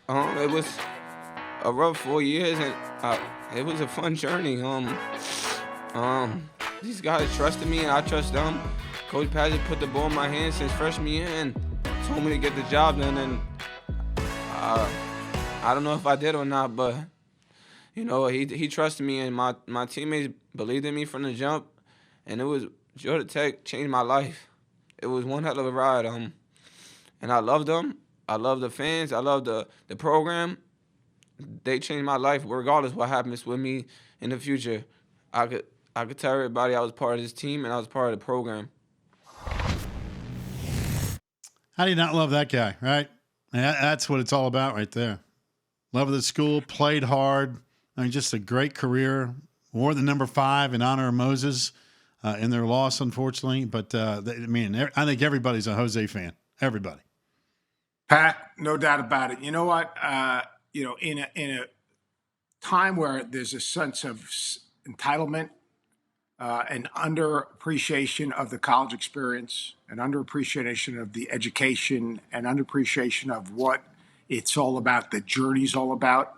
It was a rough 4 years, and it was a fun journey. Um, these guys trusted me, and I trust them. Coach Paget put the ball in my hands since freshman year, and told me to get the job done. And uh, I don't know if I did or not, but he trusted me, and my teammates believed in me from the jump, and it was Georgia Tech changed my life. It was one hell of a ride. And I loved them. I love the fans. I love the program. They changed my life, regardless what happens with me in the future. I could I could tell everybody I was part of this team and I was part of the program. How do you not love that guy, right? And that's what it's all about right there. Love of the school, played hard. I mean, just a great career. Wore the number 5 in honor of Moses in their loss, unfortunately. But, I think everybody's a Jose fan. Everybody. Pat, no doubt about it. You know what? In a time where there's a sense of entitlement, an underappreciation of the college experience, an underappreciation of the education, an underappreciation of what it's all about, the journey's all about.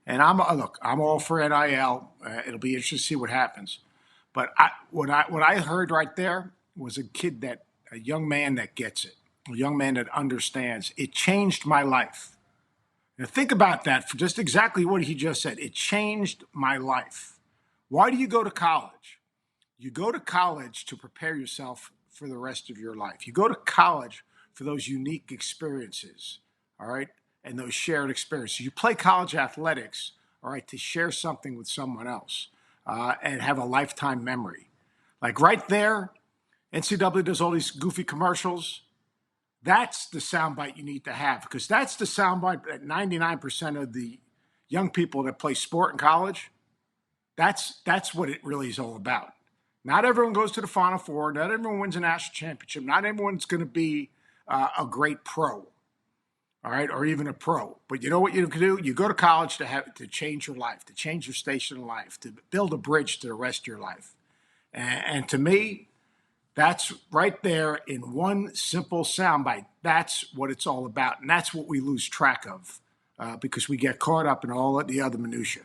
And I'm all for NIL. It'll be interesting to see what happens. But what I heard right there was a young man that gets it, a young man that understands. It changed my life. Now think about that for just exactly what he just said. It changed my life. Why do you go to college? You go to college to prepare yourself for the rest of your life. You go to college for those unique experiences, all right, and those shared experiences. You play college athletics, all right, to share something with someone else and have a lifetime memory. Like right there, NCAA does all these goofy commercials. That's the soundbite you need to have because that's the soundbite that 99% of the young people that play sport in college, that's what it really is all about. Not everyone goes to the Final Four. Not everyone wins a national championship. Not everyone's going to be a great pro, all right, or even a pro. But you know what you can do? You go to college to change your life, to change your station in life, to build a bridge to the rest of your life. And to me, that's right there in one simple soundbite. That's what it's all about, and that's what we lose track of because we get caught up in all of the other minutiae.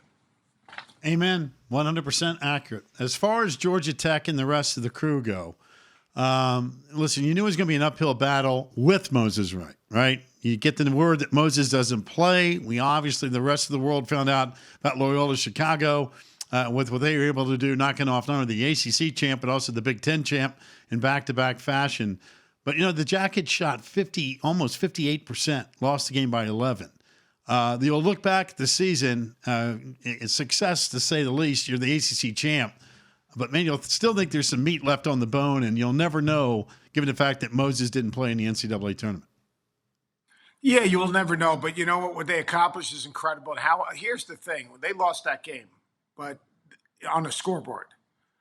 Amen. 100% accurate. As far as Georgia Tech and the rest of the crew go, listen, you knew it was going to be an uphill battle with Moses, right? You get the word that Moses doesn't play. We obviously, the rest of the world found out about Loyola Chicago with what they were able to do, knocking off not only the ACC champ, but also the Big Ten champ in back-to-back fashion. But, the Jackets shot almost 58%, lost the game by 11. You'll look back at the season, it's success to say the least. You're the ACC champ. But, man, you'll still think there's some meat left on the bone, and you'll never know, given the fact that Moses didn't play in the NCAA tournament. Yeah, you will never know. But you know what they accomplished is incredible. And here's the thing. They lost that game, but on the scoreboard,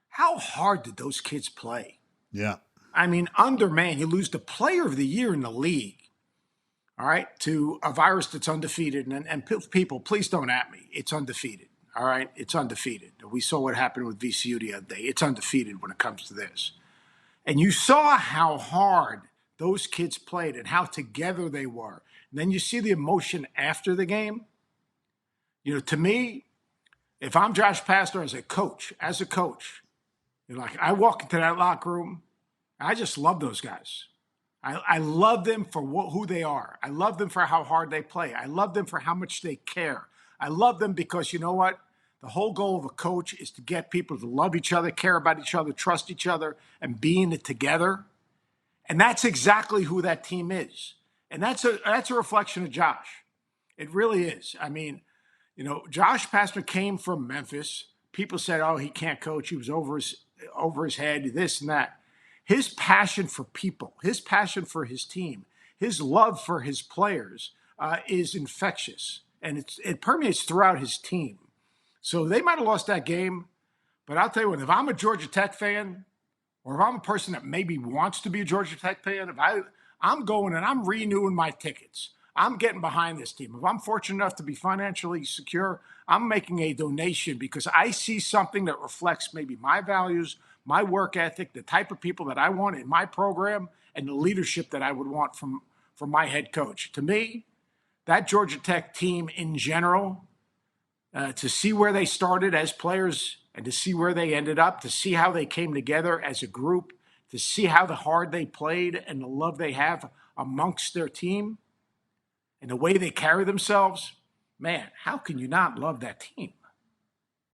how hard did those kids play? Yeah. I mean, you lose the player of the year in the league. All right, to a virus that's undefeated. And people, please don't at me. It's undefeated. All right, it's undefeated. We saw what happened with VCU the other day. It's undefeated when it comes to this. And you saw how hard those kids played and how together they were. And then you see the emotion after the game. To me, if I'm Josh Pastner as a coach, I walk into that locker room, I just love those guys. I love them for who they are. I love them for how hard they play. I love them for how much they care. I love them because you know what? The whole goal of a coach is to get people to love each other, care about each other, trust each other, and be in it together. And that's exactly who that team is. And that's a reflection of Josh. It really is. I mean, Josh Pastner came from Memphis. People said, "Oh, he can't coach. He was over his head, this and that." His passion for people, his passion for his team, his love for his players is infectious, and it permeates throughout his team. So they might have lost that game, but I'll tell you what, if I'm a Georgia Tech fan, or if I'm a person that maybe wants to be a Georgia Tech fan, I'm going and I'm renewing my tickets. I'm getting behind this team. If I'm fortunate enough to be financially secure, I'm making a donation because I see something that reflects maybe my values, my work ethic, the type of people that I want in my program, and the leadership that I would want from my head coach. To me, that Georgia Tech team in general, to see where they started as players and to see where they ended up, to see how they came together as a group, to see how hard they played and the love they have amongst their team and the way they carry themselves, man, how can you not love that team?